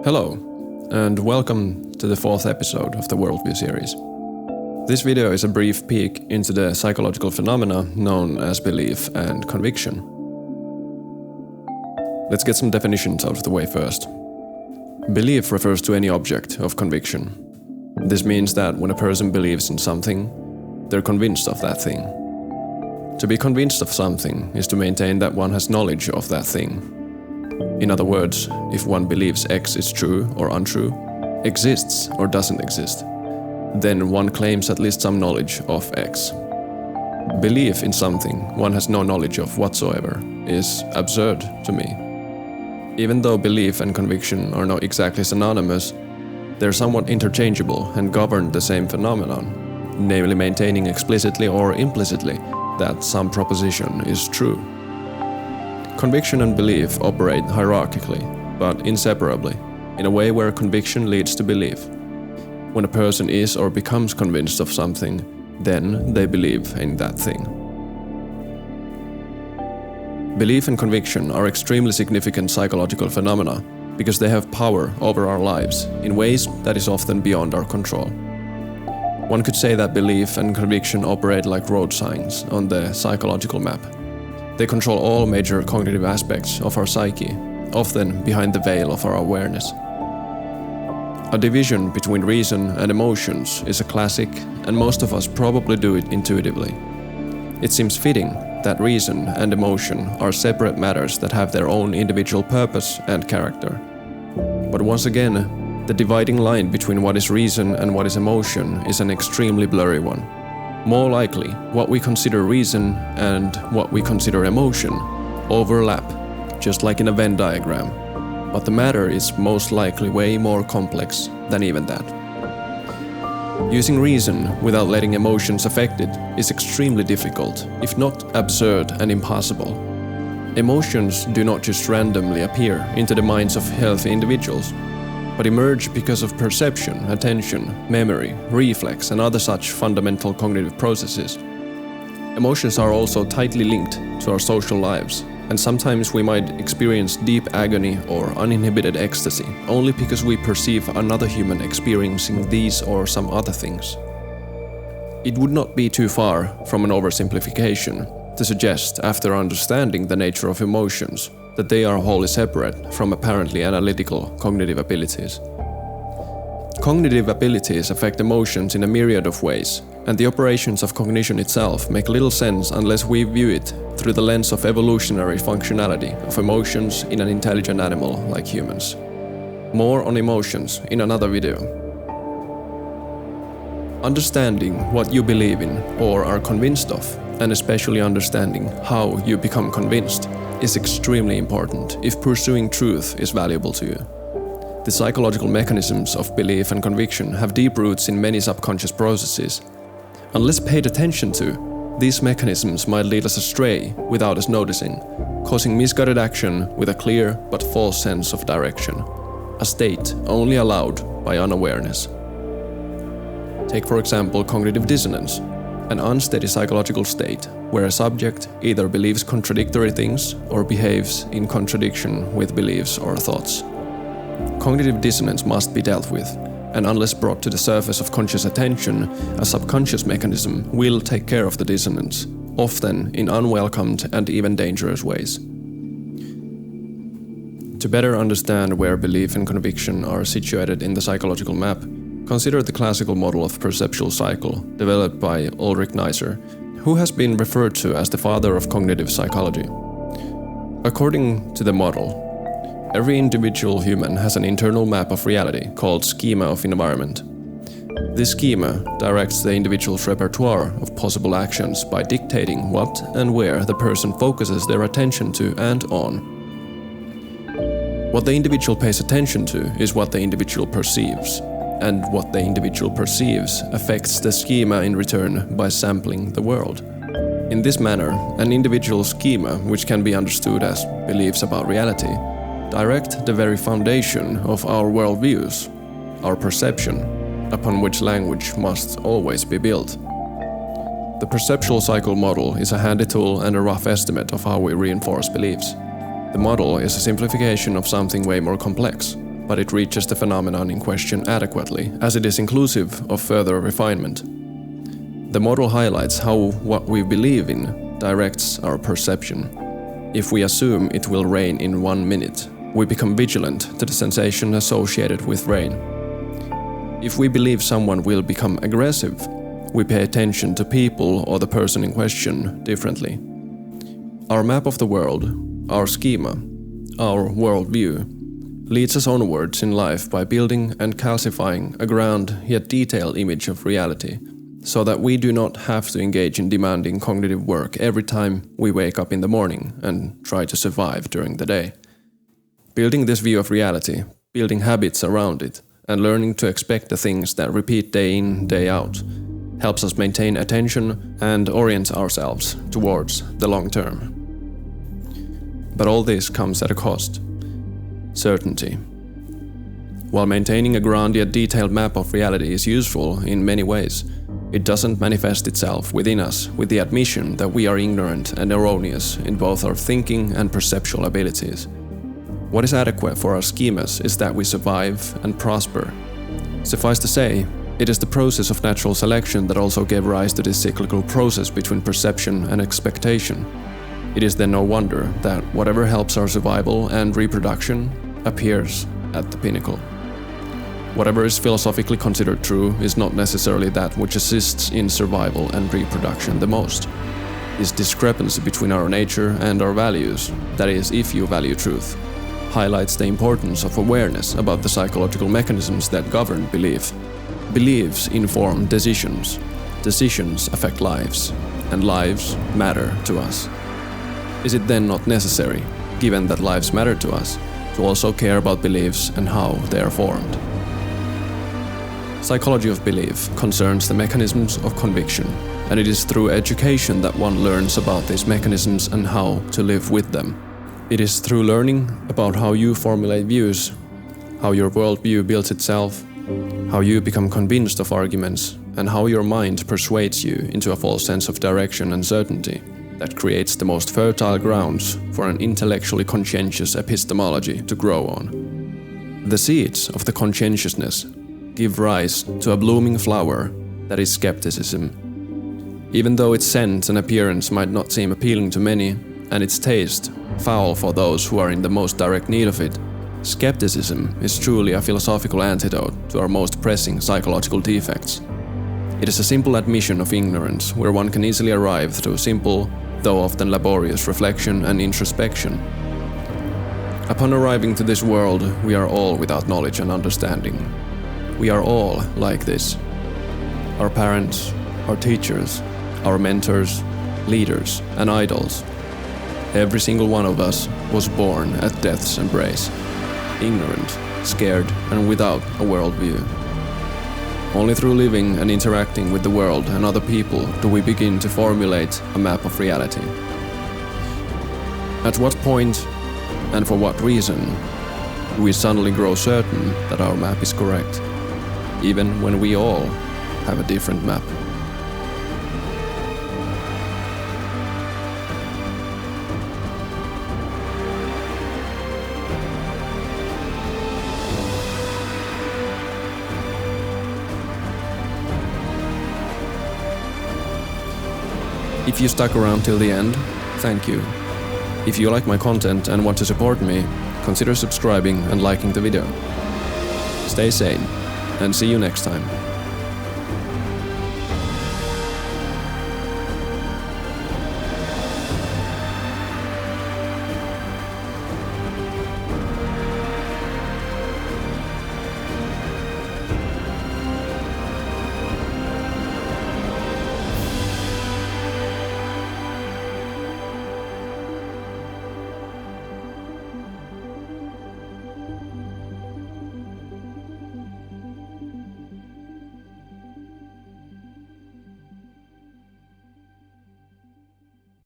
Hello, and welcome to the 4th episode of the Worldview series. This video is a brief peek into the psychological phenomena known as belief and conviction. Let's get some definitions out of the way first. Belief refers to any object of conviction. This means that when a person believes in something, they're convinced of that thing. To be convinced of something is to maintain that one has knowledge of that thing. In other words, if one believes X is true or untrue, exists or doesn't exist, then one claims at least some knowledge of X. Belief in something one has no knowledge of whatsoever is absurd to me. Even though belief and conviction are not exactly synonymous, they're somewhat interchangeable and govern the same phenomenon, namely maintaining explicitly or implicitly that some proposition is true. Conviction and belief operate hierarchically, but inseparably, in a way where conviction leads to belief. When a person is or becomes convinced of something, then they believe in that thing. Belief and conviction are extremely significant psychological phenomena because they have power over our lives in ways that is often beyond our control. One could say that belief and conviction operate like road signs on the psychological map. They control all major cognitive aspects of our psyche, often behind the veil of our awareness. A division between reason and emotions is a classic, and most of us probably do it intuitively. It seems fitting that reason and emotion are separate matters that have their own individual purpose and character. But once again, the dividing line between what is reason and what is emotion is an extremely blurry one. More likely, what we consider reason and what we consider emotion overlap, just like in a Venn diagram. But the matter is most likely way more complex than even that. Using reason without letting emotions affect it is extremely difficult, if not absurd and impossible. Emotions do not just randomly appear into the minds of healthy individuals, but emerge because of perception, attention, memory, reflex, and other such fundamental cognitive processes. Emotions are also tightly linked to our social lives, and sometimes we might experience deep agony or uninhibited ecstasy only because we perceive another human experiencing these or some other things. It would not be too far from an oversimplification to suggest, after understanding the nature of emotions, that they are wholly separate from apparently analytical cognitive abilities. Cognitive abilities affect emotions in a myriad of ways, and the operations of cognition itself make little sense unless we view it through the lens of evolutionary functionality of emotions in an intelligent animal like humans. More on emotions in another video. Understanding what you believe in or are convinced of, and especially understanding how you become convinced, is extremely important if pursuing truth is valuable to you. The psychological mechanisms of belief and conviction have deep roots in many subconscious processes. Unless paid attention to, these mechanisms might lead us astray without us noticing, causing misguided action with a clear but false sense of direction, a state only allowed by unawareness. Take for example cognitive dissonance, an unsteady psychological state where a subject either believes contradictory things or behaves in contradiction with beliefs or thoughts. Cognitive dissonance must be dealt with, and unless brought to the surface of conscious attention, a subconscious mechanism will take care of the dissonance, often in unwelcomed and even dangerous ways. To better understand where belief and conviction are situated in the psychological map, consider the classical model of perceptual cycle developed by Ulrich Neisser, who has been referred to as the father of cognitive psychology. According to the model, every individual human has an internal map of reality called schema of environment. This schema directs the individual's repertoire of possible actions by dictating what and where the person focuses their attention to and on. What the individual pays attention to is what the individual perceives, and what the individual perceives affects the schema in return by sampling the world. In this manner, an individual schema, which can be understood as beliefs about reality, direct the very foundation of our worldviews, our perception, upon which language must always be built. The perceptual cycle model is a handy tool and a rough estimate of how we reinforce beliefs. The model is a simplification of something way more complex, but it reaches the phenomenon in question adequately, as it is inclusive of further refinement. The model highlights how what we believe in directs our perception. If we assume it will rain in 1 minute, we become vigilant to the sensation associated with rain. If we believe someone will become aggressive, we pay attention to people or the person in question differently. Our map of the world, our schema, our worldview, leads us onwards in life by building and calcifying a ground yet detailed image of reality, so that we do not have to engage in demanding cognitive work every time we wake up in the morning and try to survive during the day. Building this view of reality, building habits around it, and learning to expect the things that repeat day in, day out, helps us maintain attention and orient ourselves towards the long term. But all this comes at a cost: certainty. While maintaining a grand yet detailed map of reality is useful in many ways, it doesn't manifest itself within us with the admission that we are ignorant and erroneous in both our thinking and perceptual abilities. What is adequate for our schemas is that we survive and prosper. Suffice to say, it is the process of natural selection that also gave rise to this cyclical process between perception and expectation. It is then no wonder that whatever helps our survival and reproduction appears at the pinnacle. Whatever is philosophically considered true is not necessarily that which assists in survival and reproduction the most. This discrepancy between our nature and our values, that is, if you value truth, highlights the importance of awareness about the psychological mechanisms that govern belief. Beliefs inform decisions, decisions affect lives, and lives matter to us. Is it then not necessary, given that lives matter to us, to also care about beliefs and how they are formed? Psychology of belief concerns the mechanisms of conviction, and it is through education that one learns about these mechanisms and how to live with them. It is through learning about how you formulate views, how your worldview builds itself, how you become convinced of arguments, and how your mind persuades you into a false sense of direction and certainty that creates the most fertile grounds for an intellectually conscientious epistemology to grow on. The seeds of the conscientiousness give rise to a blooming flower that is skepticism. Even though its scent and appearance might not seem appealing to many, and its taste foul for those who are in the most direct need of it, skepticism is truly a philosophical antidote to our most pressing psychological defects. It is a simple admission of ignorance where one can easily arrive through simple, though often laborious reflection and introspection. Upon arriving to this world, we are all without knowledge and understanding. We are all like this. Our parents, our teachers, our mentors, leaders, and idols. Every single one of us was born at death's embrace, ignorant, scared, and without a worldview. Only through living and interacting with the world and other people do we begin to formulate a map of reality. At what point, and for what reason, do we suddenly grow certain that our map is correct, even when we all have a different map? If you stuck around till the end, thank you. If you like my content and want to support me, consider subscribing and liking the video. Stay sane, and see you next time.